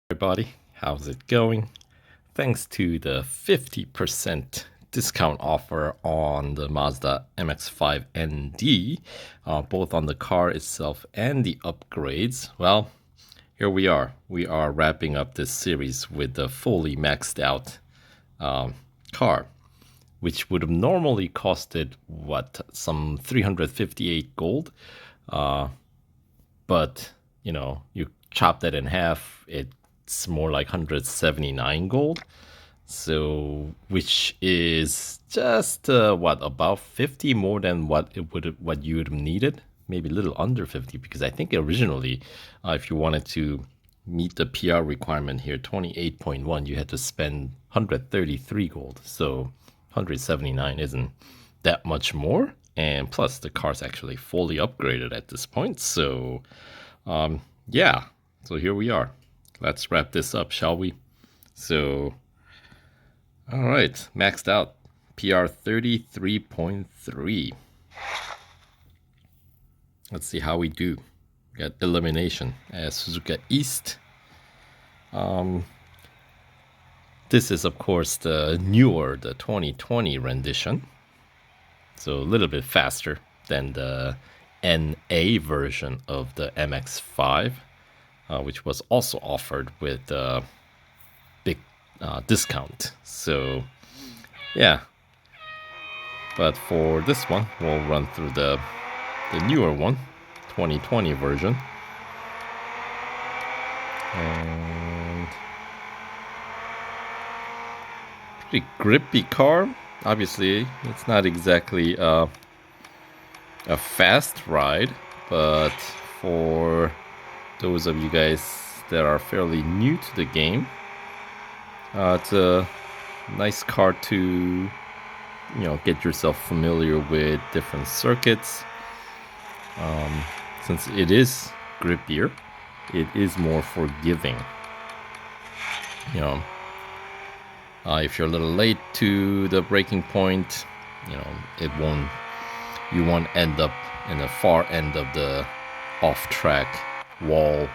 Everybody, how's it going? Thanks to the 50% discount offer on the Mazda MX-5 ND, both on the car itself and the upgrades. Well, here we are. We are wrapping up this series with the fully maxed out car, which would have normally costed some 358 gold, but you chop that in half, it's more like 179 gold. So, which is just about 50 more than what you would have needed, maybe a little under 50, because I think originally, if you wanted to meet the PR requirement here, 28.1, you had to spend 133 gold. So 179 isn't that much more, and plus the car's actually fully upgraded at this point. So, yeah. So here we are. Let's wrap this up, shall we? So, all right, maxed out PR 33.3. Let's see how we do. We got elimination as Suzuka East. This is, of course, the 2020 rendition. So a little bit faster than the NA version of the MX-5, which was also offered with a big discount. So, yeah. But for this one, we'll run through the newer one, 2020 version. And pretty grippy car. Obviously, it's not exactly a fast ride, but for those of you guys that are fairly new to the game, it's a nice car to get yourself familiar with different circuits. Since it is grippier, it is more forgiving. If you're a little late to the braking point, you won't end up in the far end of the off-track wall,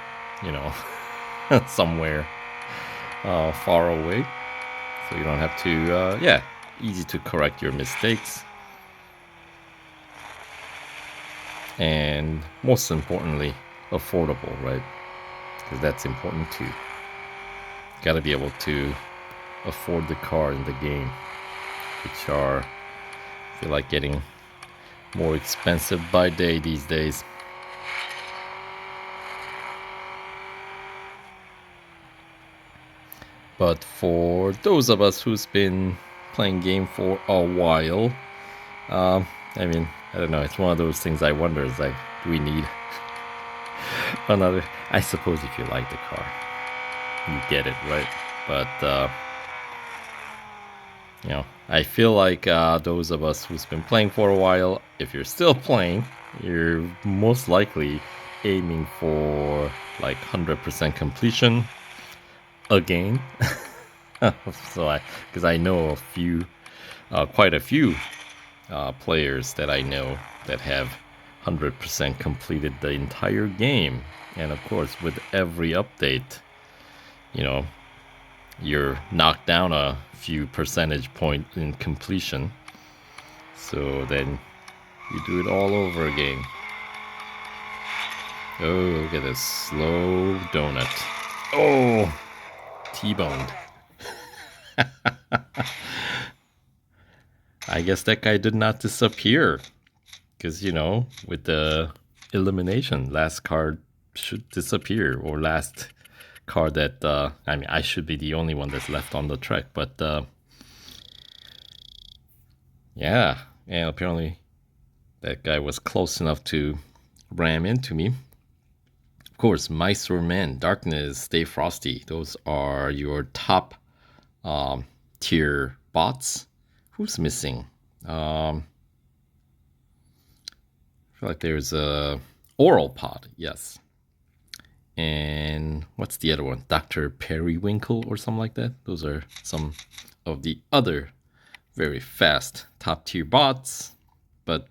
somewhere far away. So you don't have to, easy to correct your mistakes. And most importantly, affordable, right? Because that's important too. Got to be able to afford the car in the game, which I feel like getting more expensive by day these days. But for those of us who's been playing game for a while, I don't know, it's one of those things I wonder, is like, do we need another? I suppose if you like the car, you get it, right? But I feel like those of us who's been playing for a while, if you're still playing, you're most likely aiming for like 100% completion again. So because I know quite a few players that I know that have 100% completed the entire game. And of course, with every update, you're knocked down a few percentage point in completion. So then you do it all over again. Oh, look at this slow donut. Oh, T-boned. I guess that guy did not disappear. Because, with the elimination, last card should disappear, or last card that, I should be the only one that's left on the track, but, yeah, and apparently that guy was close enough to ram into me. Of course, Maestro Man, Darkness, Stay Frosty, those are your top tier bots. Who's missing? I feel like there's a Oral Pod, yes. And what's the other one? Dr. Periwinkle or something like that. Those are some of the other very fast top tier bots. But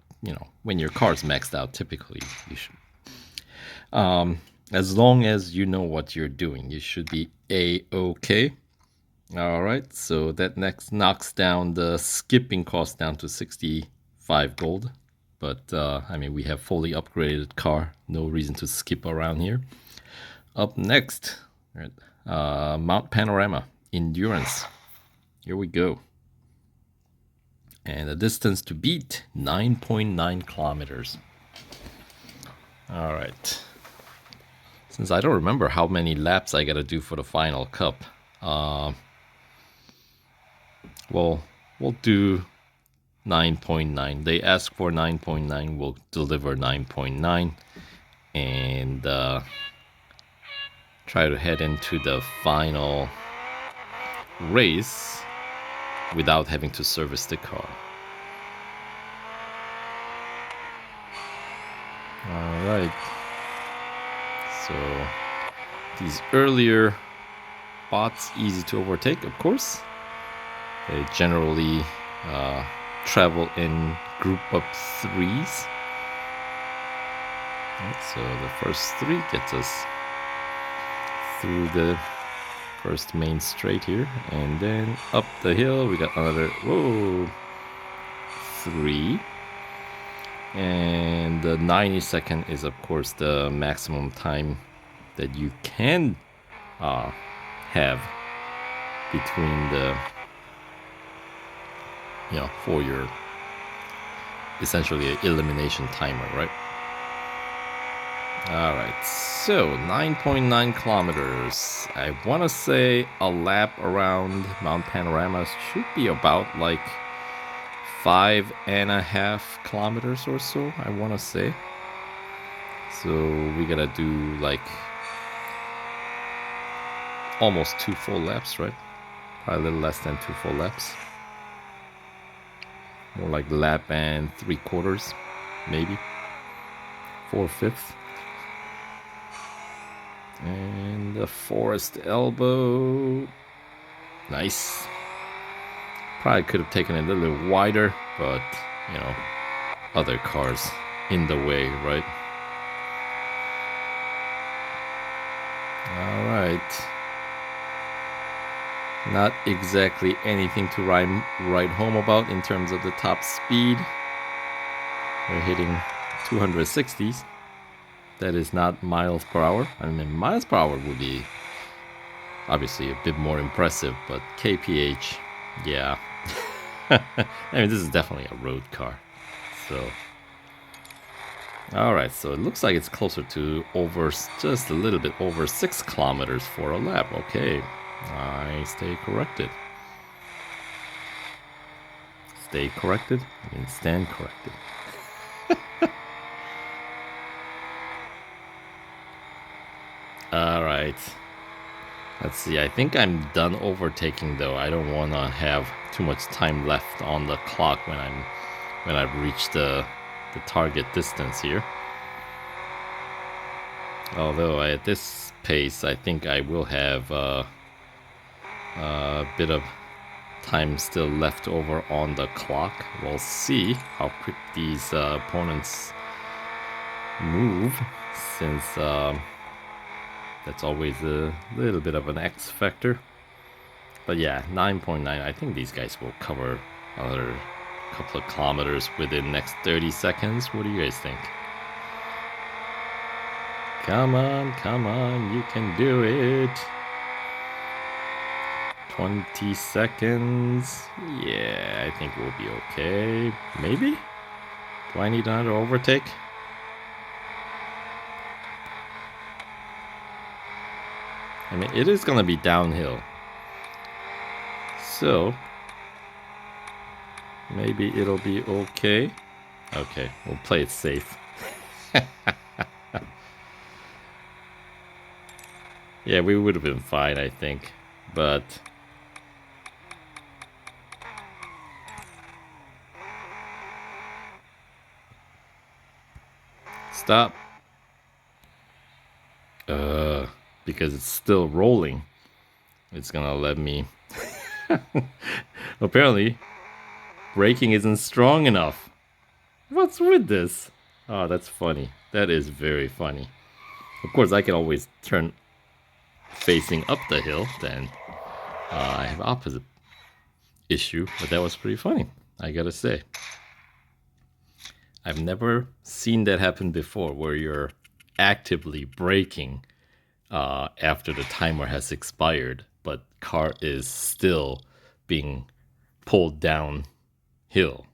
when your car's maxed out, typically you should. As long as you know what you're doing, you should be A-okay. All right, so that next knocks down the skipping cost down to 65 gold. But I mean, we have fully upgraded car. No reason to skip around here. Up next, right, Mount Panorama Endurance. Here we go. And the distance to beat, 9.9 kilometers. All right. Since I don't remember how many laps I gotta do for the final cup, well, we'll do 9.9. They ask for 9.9, we'll deliver 9.9 and try to head into the final race without having to service the car. All right. So these earlier bots, easy to overtake, of course. They generally travel in group of threes. Right, so the first three gets us through the first main straight here, and then up the hill we got another three, and the 90-second is of course the maximum time that you can have between the for your essentially elimination timer, right? All right, so 9.9 kilometers. I want to say a lap around Mount Panorama should be about like 5.5 kilometers or so, I want to say. So we gotta do like almost 2 full laps, right? Probably a little less than 2 full laps. More like lap and 3/4, maybe 4/5. And the forest elbow. Nice. Probably could have taken it a little wider, but other cars in the way, right? All right. Not exactly anything to write home about in terms of the top speed. We're hitting 260s. That is not miles per hour. I mean, miles per hour would be obviously a bit more impressive, but kph, yeah. I mean, this is definitely a road car. So, all right. So it looks like it's closer to just a little bit over 6 kilometers for a lap. Okay. I stay corrected. Stay corrected? I mean, stand corrected. All right. Let's see. I think I'm done overtaking though. I don't want to have too much time left on the clock when I've reached the target distance here. Although at this pace, I think I will have a bit of time still left over on the clock. We'll see how quick these opponents move, since that's always a little bit of an X factor. But yeah, 9.9. I think these guys will cover another couple of kilometers within the next 30 seconds. What do you guys think? Come on, you can do it. 20 seconds. Yeah, I think we'll be okay. Maybe? Do I need another overtake? I mean, it is gonna be downhill. So, maybe it'll be okay. Okay, we'll play it safe. Yeah, we would have been fine, I think. But stop. Because it's still rolling. It's gonna let me. Apparently, braking isn't strong enough. What's with this? Oh, that's funny. That is very funny. Of course, I can always turn facing up the hill, then I have opposite issue, but that was pretty funny, I gotta say. I've never seen that happen before, where you're actively braking after the timer has expired, but car is still being pulled downhill.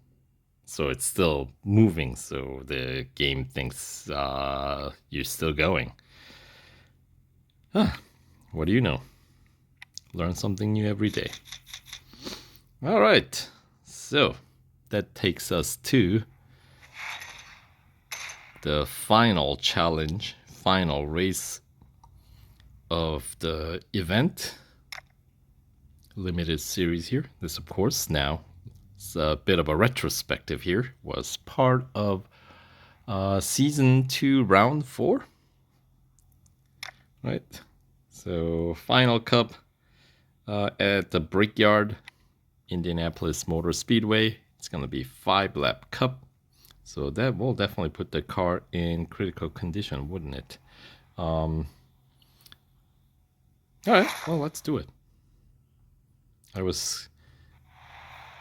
So it's still moving, so the game thinks you're still going. Huh. What do you know? Learn something new every day. All right, so that takes us to the final challenge, final race of the event. Limited series here. This, of course, now it's a bit of a retrospective here. Was part of season 2, round 4. Right. So final cup at the Brickyard Indianapolis Motor Speedway. It's gonna be 5-lap cup. So that will definitely put the car in critical condition, wouldn't it? All right, well, let's do it. I was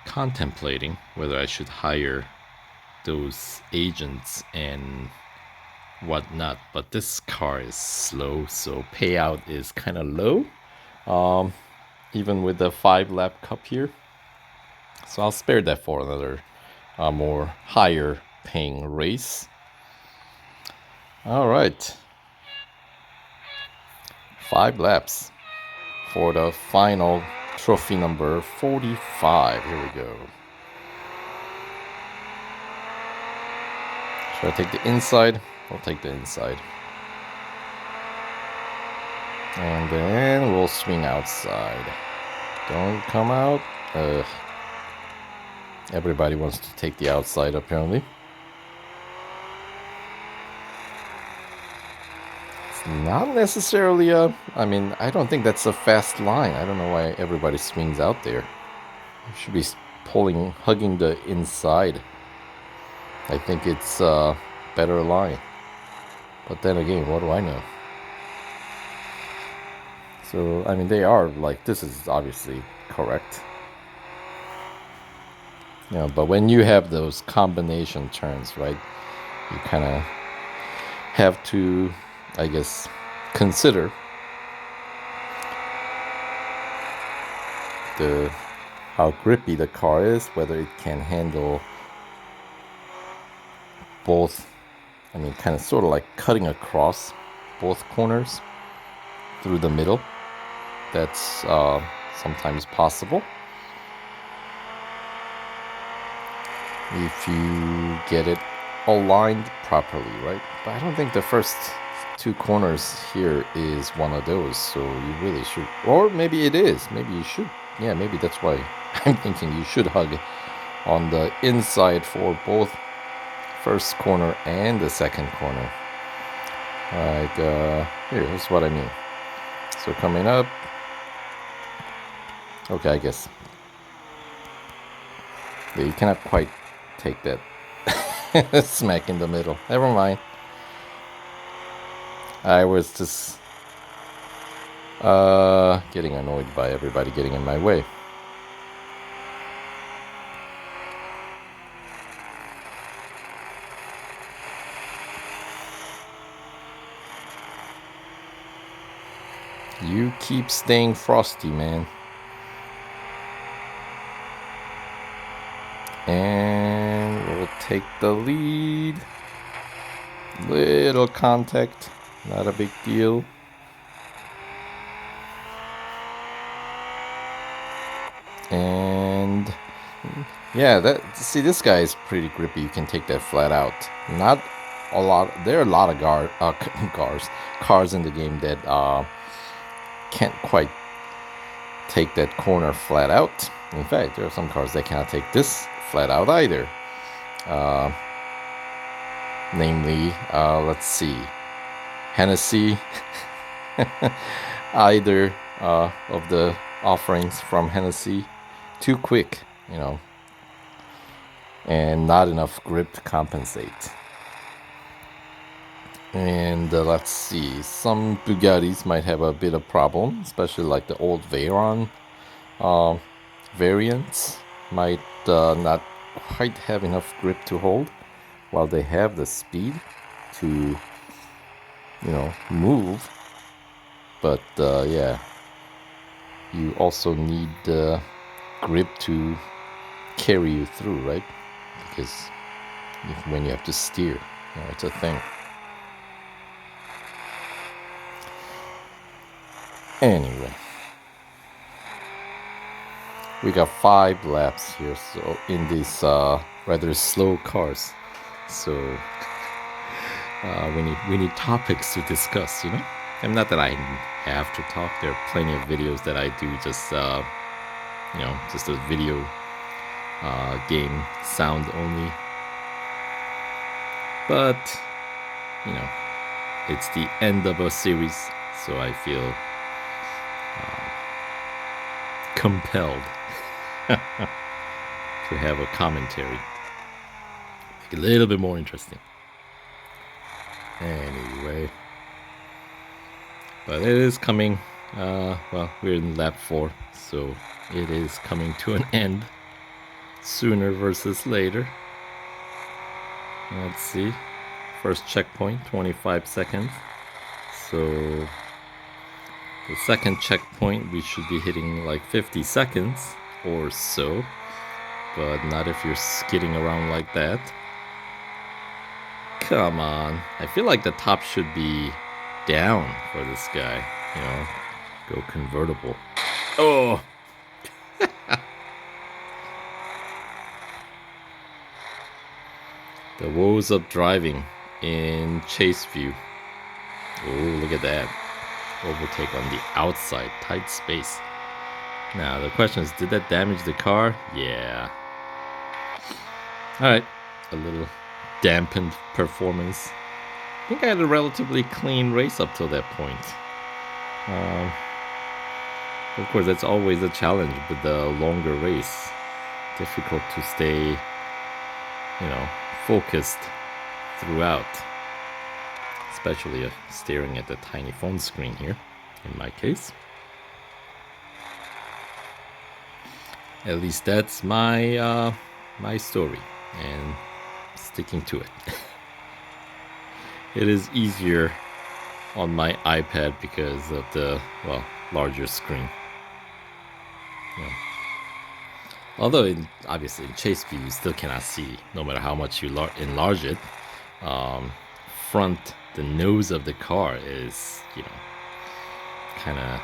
contemplating whether I should hire those agents and whatnot, but this car is slow, so payout is kind of low, even with the 5-lap cup here. So I'll spare that for another more higher paying race. All right, 5 laps for the final trophy number 45. Here we go. Should I take the inside? I'll take the inside. And then we'll swing outside. Don't come out. Everybody wants to take the outside, apparently. It's not necessarily I don't think that's a fast line. I don't know why everybody swings out there. You should be hugging the inside. I think it's a better line. But then again, what do I know? So, they are this is obviously correct. But when you have those combination turns, right, you kind of have to, I guess, consider how grippy the car is, whether it can handle both, kind of sort of like cutting across both corners through the middle. That's sometimes possible if you get it aligned properly, right? But I don't think the first 2 corners here is one of those, so you really should, or maybe it is, maybe you should, yeah, maybe that's why I'm thinking you should hug on the inside for both first corner and the second corner. Here's what I mean. So coming up, okay, I guess, yeah, you cannot quite take that smack in the middle. Never mind. I was just getting annoyed by everybody getting in my way. You keep staying frosty, man. And we'll take the lead. Little contact, not a big deal. And yeah, this guy is pretty grippy. You can take that flat out. Not a lot. There are a lot of cars in the game that can't quite take that corner flat out. In fact, there are some cars that cannot take this flat out either. Namely, let's see, Hennessy. Either of the offerings from Hennessy, too quick, and not enough grip to compensate. And let's see, some Bugattis might have a bit of problem, especially like the old Veyron uh, variants might not quite have enough grip to hold, while they have the speed to, move. But yeah, you also need the grip to carry you through, right? Because when you have to steer, it's a thing. Anyway, we got 5 laps here, so in these rather slow cars. So we need topics to discuss, And not that I have to talk. There are plenty of videos that I do just just a video game sound only. But it's the end of a series, so I feel compelled to have a commentary, make it a little bit more interesting. Anyway, but it is coming. Well, we're in lap 4, so it is coming to an end sooner versus later. Let's see. First checkpoint, 25 seconds. So the second checkpoint, we should be hitting like 50 seconds or so, but not if you're skidding around like that. Come on. I feel like the top should be down for this guy, go convertible. Oh! The woes of driving in chase view. Oh, look at that. Overtake on the outside, tight space. Now, the question is, did that damage the car? Yeah. Alright, a little dampened performance. I think I had a relatively clean race up till that point. Of course, that's always a challenge with the longer race. Difficult to stay, focused throughout. Especially staring at the tiny phone screen here, in my case. At least that's my my story, and sticking to it. It is easier on my iPad because of the, larger screen. Yeah. Although, obviously, in chase view, you still cannot see, no matter how much you enlarge it. The nose of the car is, kind of,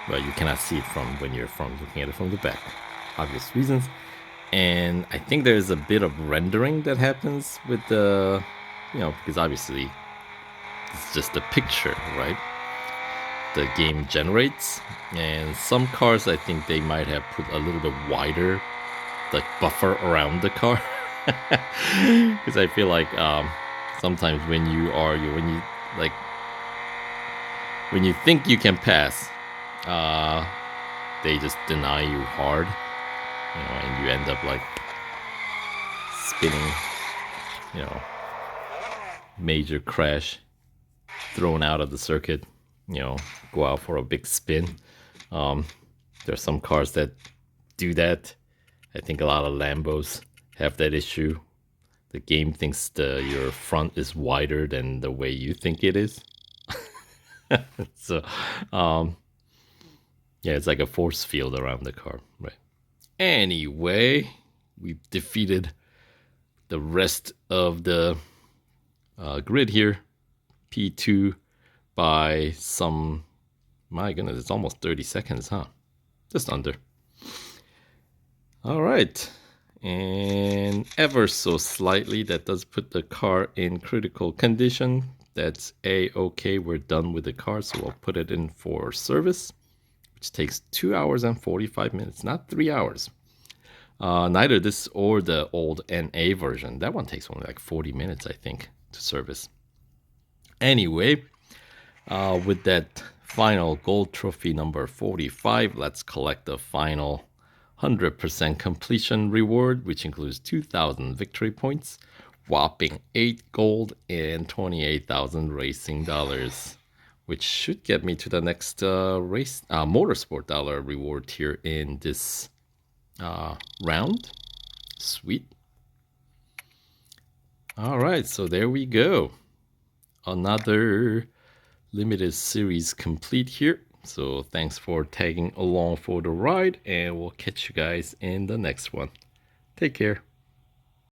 you cannot see it from when you're looking at it from the back. Obvious reasons. And I think there's a bit of rendering that happens with the, because obviously it's just a picture, right? The game generates, and some cars I think they might have put a little bit wider, like buffer around the car, because I feel like sometimes when you think you can pass, they just deny you hard. And you end up like spinning, major crash, thrown out of the circuit, go out for a big spin. There are some cars that do that. I think a lot of Lambos have that issue. The game thinks your front is wider than the way you think it is. So, yeah, it's like a force field around the car, right? Anyway, we've defeated the rest of the grid here, P2, by some, my goodness, it's almost 30 seconds, huh? Just under. All right, and ever so slightly, that does put the car in critical condition. That's A-okay, we're done with the car, so we'll put it in for service, which takes 2 hours and 45 minutes, not 3 hours. Neither this or the old NA version. That one takes only like 40 minutes, I think, to service. Anyway, with that final gold trophy number 45, let's collect the final 100% completion reward, which includes 2,000 victory points, whopping 8 gold and 28,000 racing dollars, which should get me to the next motorsport dollar reward here in this round. Sweet. All right, so there we go. Another limited series complete here. So thanks for tagging along for the ride, and we'll catch you guys in the next one. Take care.